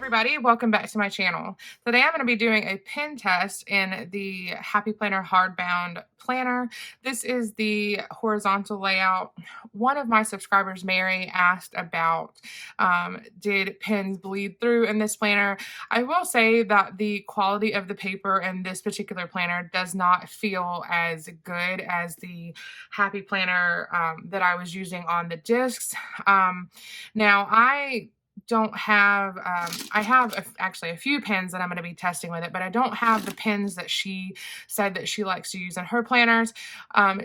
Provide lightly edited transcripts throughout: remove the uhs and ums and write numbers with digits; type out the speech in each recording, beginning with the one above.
everybody, welcome back to my channel. Today I'm going to be doing a pen test in the Happy Planner hardbound planner. This is the horizontal layout. One of my subscribers, Mary, asked about did pens bleed through in this planner. I will say that the quality of the paper in this particular planner does not feel as good as the Happy Planner that I was using on the discs. Now I don't have, I have actually a few pens that I'm going to be testing with it, but I don't have the pens that she said that she likes to use in her planners.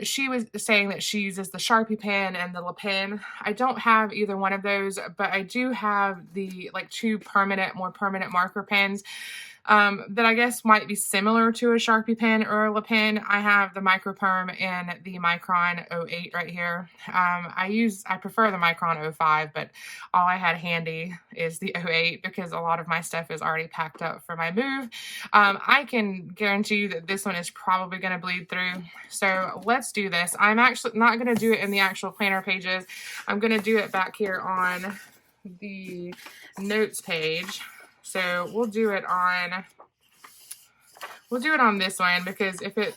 She was saying that she uses the Sharpie pen and the Le Pen. I don't have either one of those, but I do have the two more permanent marker pens that I guess might be similar to a Sharpie pen or a Le Pen. I have the Microperm and the Micron 08 right here. I prefer the Micron 05, but all I had handy is the 08 because a lot of my stuff is already packed up for my move. I can guarantee you that this one is probably going to bleed through. So let's do this. I'm actually not going to do it in the actual planner pages. I'm going to do it back here on the notes page. So we'll do it on this one because if it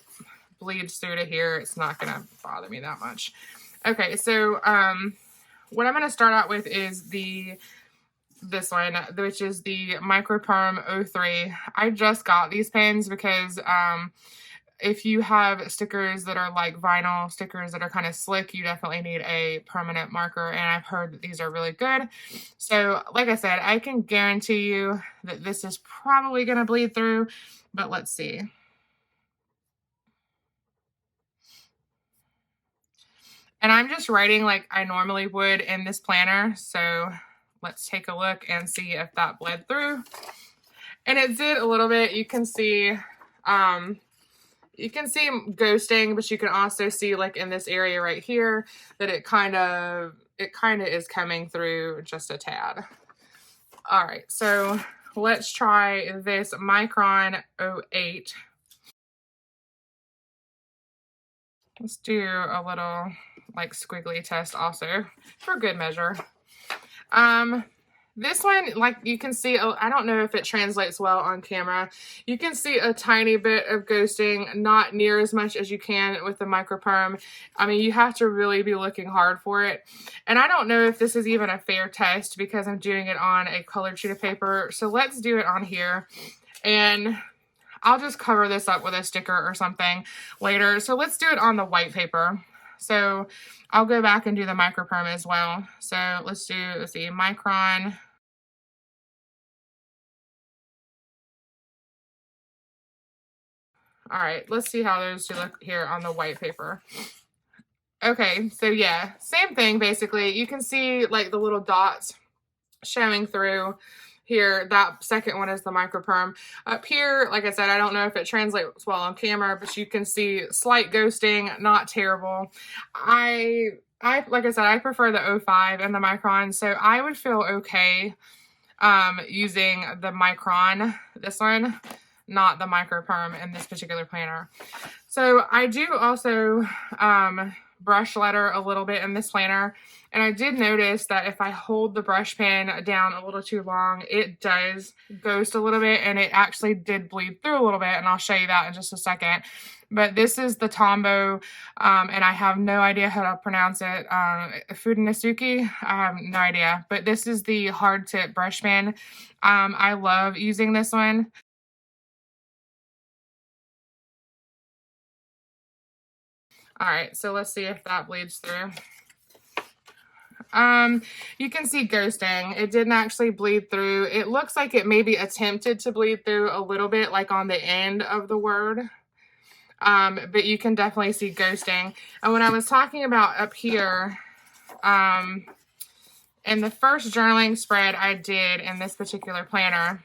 bleeds through to here, it's not going to bother me that much. Okay, so what I'm going to start out with is this one, which is the Microperm 03. I just got these pens because if you have stickers that are like vinyl stickers that are kind of slick, you definitely need a permanent marker, and I've heard that these are really good. So like I said, I can guarantee you that this is probably going to bleed through, but let's see. And I'm just writing like I normally would in this planner, so let's take a look and see if that bled through. And it did a little bit. You can see ghosting, but you can also see like in this area right here that it kind of is coming through just a tad. All right, so let's try this Micron 08. Let's do a little like squiggly test also for good measure. This one, like you can see, I don't know if it translates well on camera. You can see a tiny bit of ghosting, not near as much as you can with the Microperm. I mean, you have to really be looking hard for it. And I don't know if this is even a fair test because I'm doing it on a colored sheet of paper. So let's do it on here. And I'll just cover this up with a sticker or something later. So let's do it on the white paper. So I'll go back and do the Microperm as well. So let's see, Micron. All right, let's see how those two look here on the white paper. Okay, so yeah, same thing basically. You can see like the little dots showing through here. That second one is the Microperm. Up here, like I said, I don't know if it translates well on camera, but you can see slight ghosting, not terrible. Like I said, I prefer the 05 and the Micron, so I would feel okay using the Micron, this one, not the Microperm in this particular planner. So I do also brush letter a little bit in this planner, and I did notice that if I hold the brush pen down a little too long, it does ghost a little bit, and it actually did bleed through a little bit, and I'll show you that in just a second. But this is the Tombow, and I have no idea how to pronounce it. Fudanasuki, I have no idea. But this is the hard tip brush pen. I love using this one. All right, so let's see if that bleeds through. You can see ghosting. It didn't actually bleed through. It looks like it maybe attempted to bleed through a little bit, like on the end of the word. But you can definitely see ghosting. And when I was talking about up here, in the first journaling spread I did in this particular planner,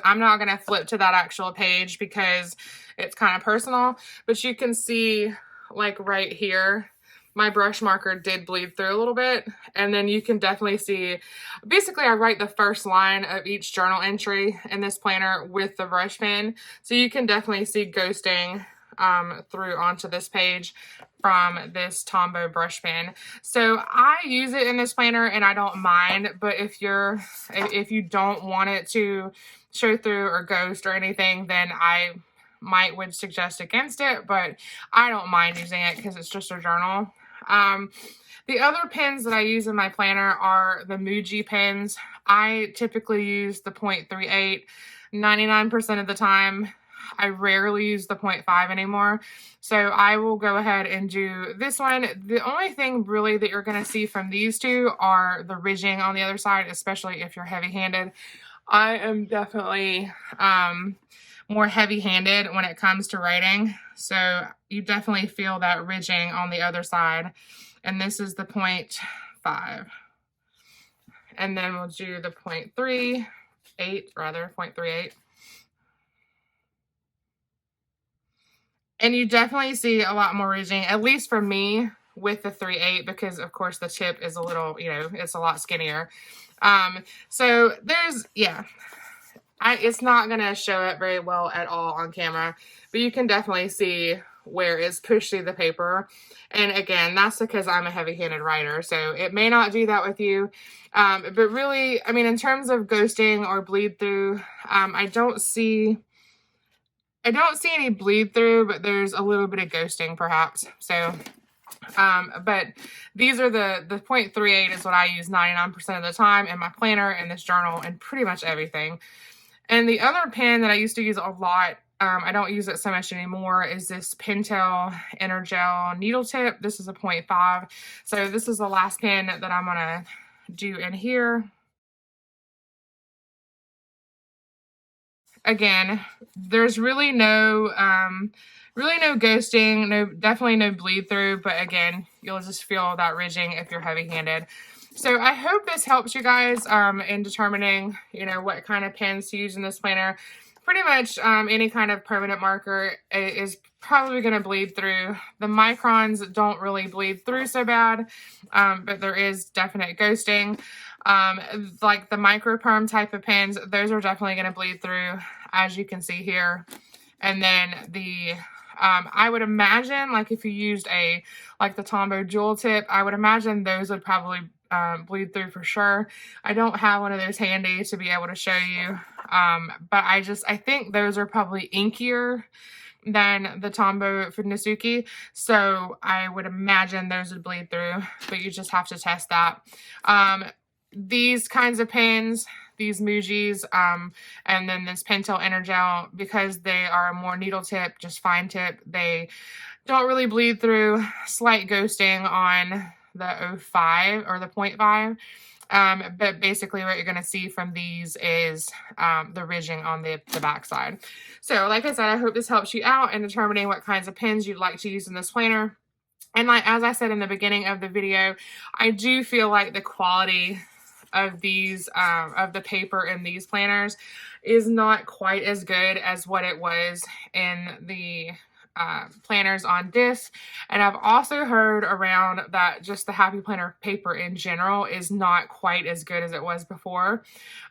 I'm not going to flip to that actual page because it's kind of personal, but you can see like right here, my brush marker did bleed through a little bit. And then you can definitely see, basically I write the first line of each journal entry in this planner with the brush pen. So you can definitely see ghosting through onto this page from this Tombow brush pen. So I use it in this planner and I don't mind, but if you don't want it to show through or ghost or anything, then I would suggest against it, but I don't mind using it because it's just a journal. The other pens that I use in my planner are the Muji pens. I typically use the 0.38 99% of the time. I rarely use the 0.5 anymore. So I will go ahead and do this one. The only thing really that you're going to see from these two are the ridging on the other side, especially if you're heavy-handed. I am definitely more heavy-handed when it comes to writing. So you definitely feel that ridging on the other side. And this is the 0.5. And then we'll do the 0.38. And you definitely see a lot more ridging, at least for me, with the 3/8, because of course the tip is a little, it's a lot skinnier. So there's, it's not going to show up very well at all on camera, but you can definitely see where it's pushed through the paper. And again, that's because I'm a heavy-handed writer, so it may not do that with you. But really, I mean, in terms of ghosting or bleed through, I don't see any bleed through, but there's a little bit of ghosting perhaps. So, but these are the 0.38 is what I use 99% of the time in my planner, in this journal, and pretty much everything. And the other pen that I used to use a lot, I don't use it so much anymore, is this Pentel Energel needle tip. This is a 0.5. So this is the last pen that I'm gonna do in here. Again, there's really no ghosting, definitely no bleed through, but again, you'll just feel that ridging if you're heavy-handed. So I hope this helps you guys in determining, what kind of pens to use in this planner. Pretty much any kind of permanent marker is probably going to bleed through. The microns don't really bleed through so bad, but there is definite ghosting. Like the micro perm type of pens, those are definitely going to bleed through, as you can see here. And then the I would imagine, like if you used like the Tombow jewel tip, I would imagine those would probably bleed through for sure. I don't have one of those handy to be able to show you, but I think those are probably inkier than the Tombow Funisuki, so I would imagine those would bleed through, but you just have to test that. These kinds of pens, these Mujis, and then this Pentel Energel, because they are a more needle tip, just fine tip, they don't really bleed through. Slight ghosting on the 0.5 or the 0.5. But basically what you're going to see from these is the ridging on the back side. So like I said, I hope this helps you out in determining what kinds of pens you'd like to use in this planner. And as I said in the beginning of the video, I do feel like the quality of these, of the paper in these planners is not quite as good as what it was in the planners on disc. And I've also heard around that just the Happy Planner paper in general is not quite as good as it was before.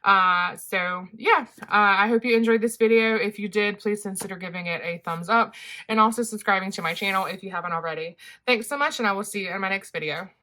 So yeah, I hope you enjoyed this video. If you did, please consider giving it a thumbs up and also subscribing to my channel if you haven't already. Thanks so much, and I will see you in my next video.